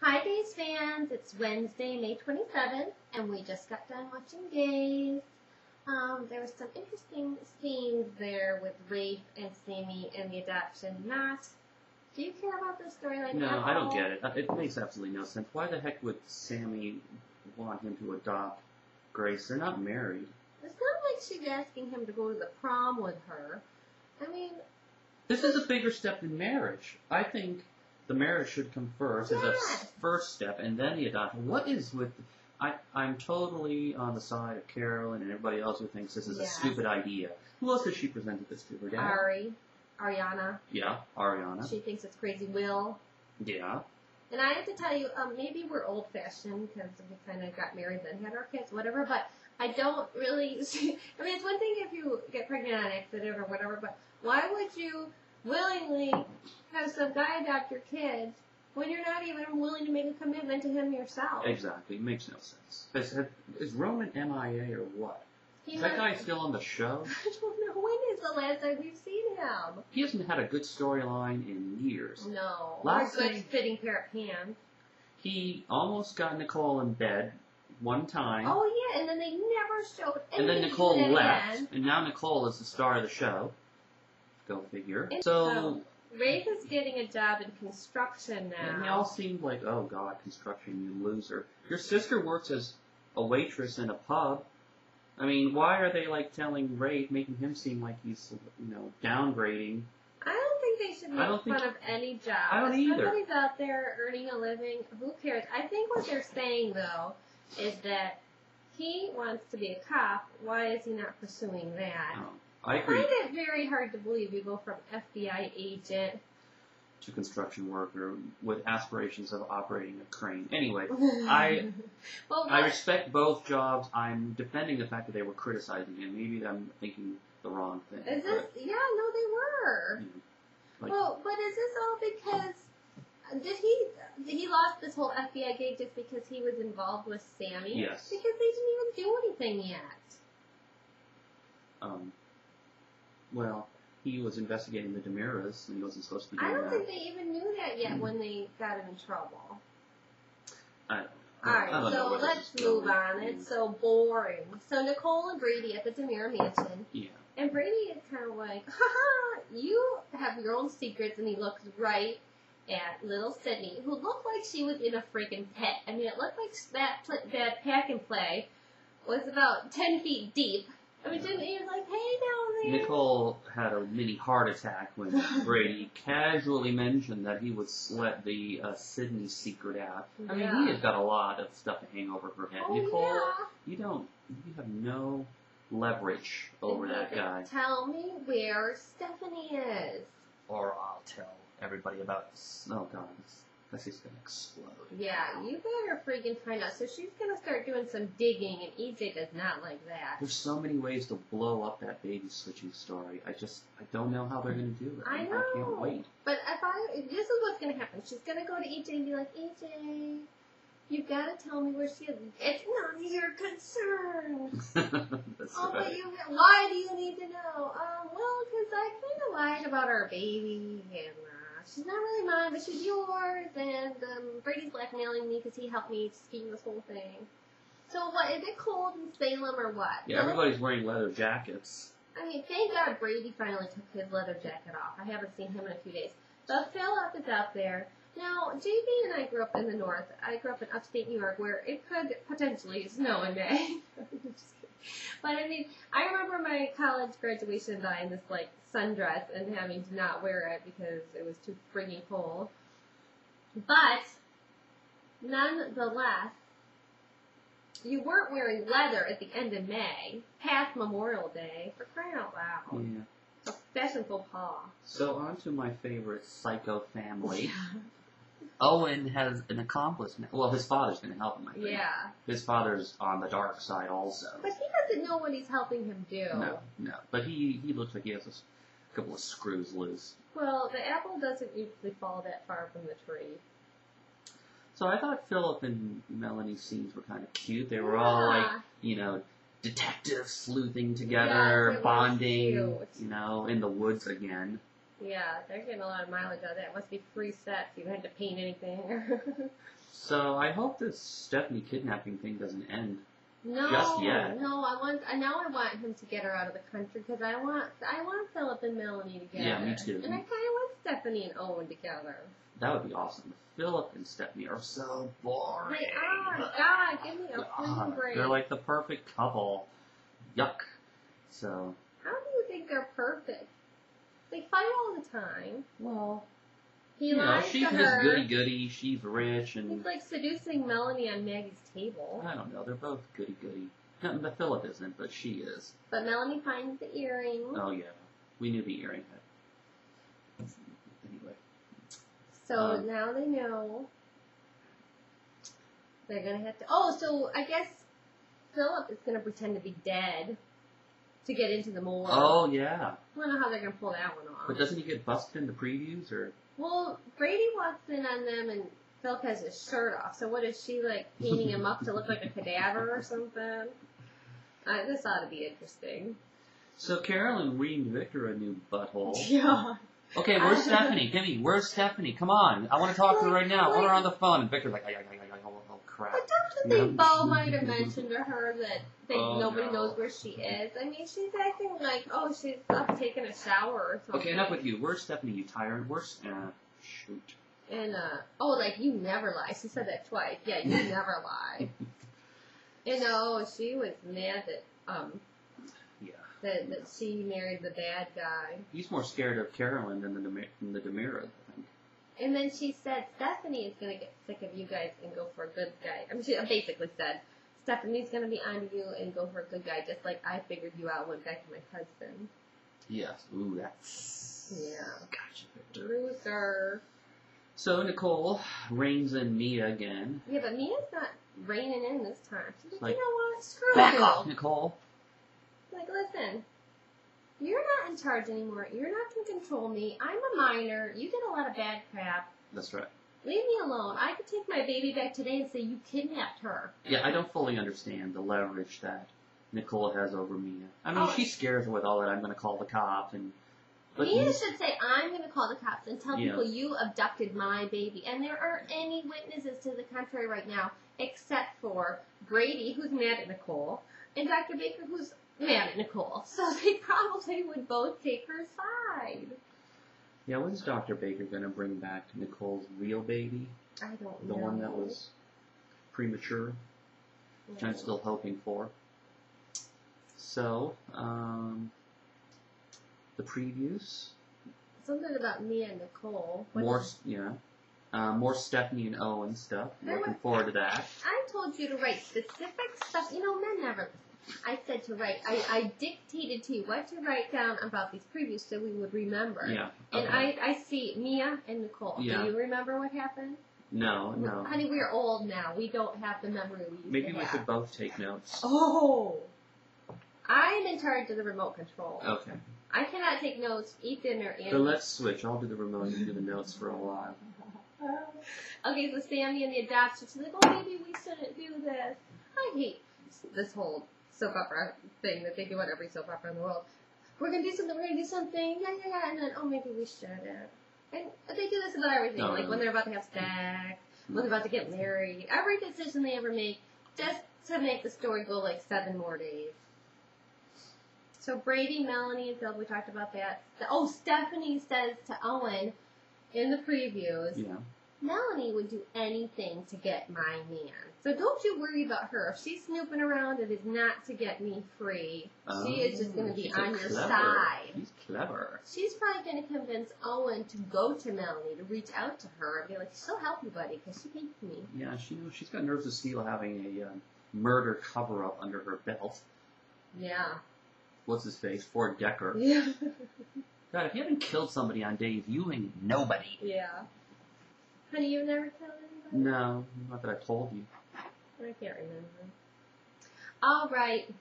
Hi, Days fans. It's Wednesday, May 27th, and we just got done watching Days. There was some interesting scenes there with Rafe and Sammy and the adoption. Matt, do you care about this storyline No, at all? I don't get it. It makes absolutely no sense. Why the heck would Sammy want him to adopt Grace? They're not married. It's not like she's asking him to go to the prom with her. I mean... This is a bigger step than marriage. I think the marriage should come first as a first step, and then the adoption. What is with... I'm totally on the side of Carolyn and everybody else who thinks this is a stupid idea. Who else has she presented this to? Her dad? Ariana. Yeah, Ariana. She thinks it's crazy. Will. Yeah. And I have to tell you, maybe we're old-fashioned because we kind of got married then had our kids, whatever, but I don't really see... I mean, it's one thing if you get pregnant on accident or whatever, but why would you willingly have some guy adopt your kids when you're not even willing to make a commitment to him yourself? Exactly. It makes no sense. Is Roman MIA or what? Is that guy still on the show? I don't know. When is the last time we've seen him? He hasn't had a good storyline in years. No. Last or a thing, good fitting pair of pants. He almost got Nicole in bed one time. Oh, yeah, and then they never showed anything. And then Nicole left, again. and now Nicole is the star of the show. Go figure. Rafe is getting a job in construction now. And they all seemed like, oh god, construction, you loser. Your sister works as a waitress in a pub. I mean, why are they like telling Rafe, making him seem like he's, downgrading? I don't think they should make fun of any job. I don't either. Somebody's out there earning a living. Who cares? I think what they're saying, though, is that he wants to be a cop. Why is he not pursuing that? Oh, I agree. I find it very hard to believe you go from FBI agent to construction worker with aspirations of operating a crane. Anyway, I respect both jobs. I'm defending the fact that they were criticizing him. Maybe I'm thinking the wrong thing. Is this? Yeah, no, they were. Well, but is this all because did he lost this whole FBI gig just because he was involved with Sammy? Yes. Because they didn't even do anything yet. Well, he was investigating the Demiras, and he wasn't supposed to be doing that. I don't think they even knew that yet when they got him in trouble. Alright, so let's move on. It's so boring. So Nicole and Brady at the Demira mansion. Yeah. And Brady is kind of like, haha, you have your own secrets, and he looks right at little Sydney, who looked like she was in a freaking pit. I mean, it looked like that pack and play was about 10 feet deep. I mean, he was like, hey, down there. Nicole had a mini heart attack when Brady casually mentioned that he would let the Sydney secret out. I mean, he has got a lot of stuff to hang over her head. Oh, Nicole, you have no leverage over that guy. Tell me where Stephanie is. Or I'll tell everybody about, oh god, this is going to explode. Yeah, you better freaking find out. So she's going to start doing some digging, and EJ does not like that. There's so many ways to blow up that baby switching story. I don't know how they're going to do it. I know. I can't wait. But this is what's going to happen. She's going to go to EJ and be like, EJ, you've got to tell me where she is. It's none of your concern. Why do you need to know? Well, because I kind of lied about our baby, and she's not really mine, but she's yours, and Brady's blackmailing me because he helped me scheme this whole thing. So what, is it cold in Salem or what? Yeah, everybody's wearing leather jackets. I mean, thank God Brady finally took his leather jacket off. I haven't seen him in a few days. But Philip is out there. Now, JB and I grew up in the north. I grew up in upstate New York where it could potentially snow in May. But I mean, I remember my college graduation day in this like sundress and having to not wear it because it was too frigging cold. But nonetheless, you weren't wearing leather at the end of May, past Memorial Day, for crying out loud. Yeah. A fashion faux pas. So on to my favorite psycho family. Owen has an accomplice now. Well, his father's going to help him, I think. Yeah. His father's on the dark side also. But he doesn't know what he's helping him do. No. But he looks like he has a couple of screws loose. Well, the apple doesn't usually fall that far from the tree. So I thought Philip and Melanie's scenes were kind of cute. They were all like, detectives sleuthing together, bonding, in the woods again. Yeah, they're getting a lot of mileage out of that. It must be free sets. You don't have to paint anything. So I hope this Stephanie kidnapping thing doesn't end. No, Just yet. no, I want him to get her out of the country because I want Philip and Melanie together. Yeah, me too. And I kind of want Stephanie and Owen together. That would be awesome. Philip and Stephanie are so boring. They are. God, give me a freaking break. They're like the perfect couple. Yuck. So. How do you think they're perfect? They fight all the time. Well. He lies she's to just her. goody-goody. She's rich and. He's like seducing Melanie on Maggie's table. I don't know. They're both goody-goody. No, the Philip isn't, but she is. But Melanie finds the earring. Oh yeah, we knew the earring had. Anyway. So now they know. They're gonna have to. Oh, so I guess Philip is gonna pretend to be dead to get into the morgue. Oh yeah. I don't know how they're gonna pull that one off. But doesn't he get busted in the previews or? Well, Brady walks in on them and Philip has his shirt off. So what is she like painting him up to look like a cadaver or something? This ought to be interesting. So Carolyn reamed Victor a new butthole. Yeah. Okay, where's Stephanie? Kimmy, where's Stephanie? Come on, I want to talk to her right now. I want her on the phone. And Victor's like, oh crap. But don't you think Bo might have mentioned to her that nobody no. knows where she is? I mean, she's acting like, oh, she's up taking a shower or something. Okay, enough with you. Where's Stephanie, you tyrant? Where's, shoot. And, like, you never lie. She said that twice. Yeah, you never lie. And, she was mad that, Yeah. that she married the bad guy. He's more scared of Carolyn than the Demira, I think. And then she said, Stephanie is going to get sick of you guys and go for a good guy. I mean, she basically said, Stephanie's going to be on you and go for a good guy, just like I figured you out when back to my husband. Yes. Ooh, that's... Yeah. Gotcha, Victor. Loser. So Nicole reins in Mia again. Yeah, but Mia's not reining in this time. She's like, Like, you know what? Screw Back you. off, Nicole. Like, listen. You're not in charge anymore. You're not going to control me. I'm a minor. You did a lot of bad crap. That's right. Leave me alone. I could take my baby back today and say you kidnapped her. Yeah, I don't fully understand the leverage that Nicole has over Mia. I mean, she scares her with all that. I'm going to call the cops and. Mia should say, I'm going to call the cops and tell Yeah. people you abducted my baby. And there aren't any witnesses to the contrary right now, except for Brady, who's mad at Nicole, and Dr. Baker, who's mad at Nicole. So they probably would both take her side. Yeah, when's Dr. Baker going to bring back Nicole's real baby? I don't The know. one that was premature, which I'm still hoping for. So, the previews. Something about Mia and Nicole. More Stephanie and Owen stuff. Looking forward to that. I told you to write specific stuff. You know, men never listen. I said to write. I dictated to you what to write down about these previews so we would remember. Yeah. And Okay. I see Mia and Nicole. Yeah. Do you remember what happened? No. Honey, we're old now. We don't have the memory we used Maybe to we have. could both take notes. Oh. I'm in charge of the remote control. Okay. I cannot take notes, Ethan or Andy. So let's switch. I'll do the remote and you do the notes for a while. Okay, so Sammy and the adoption. She's like, oh, maybe we shouldn't do this. I hate this whole soap opera thing that they do on every soap opera in the world. We're going to do something, yeah, and then, oh, maybe we shouldn't. And they do this about everything, No, like no. when they're about to have sex, when they're about to get married, every decision they ever make, just to make the story go like 7 more days. So Brady, Melanie, and Phil, we talked about that. Oh, Stephanie says to Owen in the previews, Yeah. Melanie would do anything to get my man. So don't you worry about her. If she's snooping around, it is not to get me free. She is just going to be she's on your clever. side. She's clever. She's probably going to convince Owen to go to Melanie, to reach out to her and be like, she'll help you, buddy, because she hates me. Yeah, she's got nerves of steel having a murder cover-up under her belt. Yeah. What's his face? Ford Decker. Yeah. God, if you haven't killed somebody on days, you ain't nobody. Yeah. Honey, you've never killed anybody? No, not that I told you. I can't remember. All right.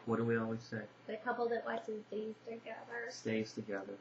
What do we always say? The couple that watches these together. Stays together.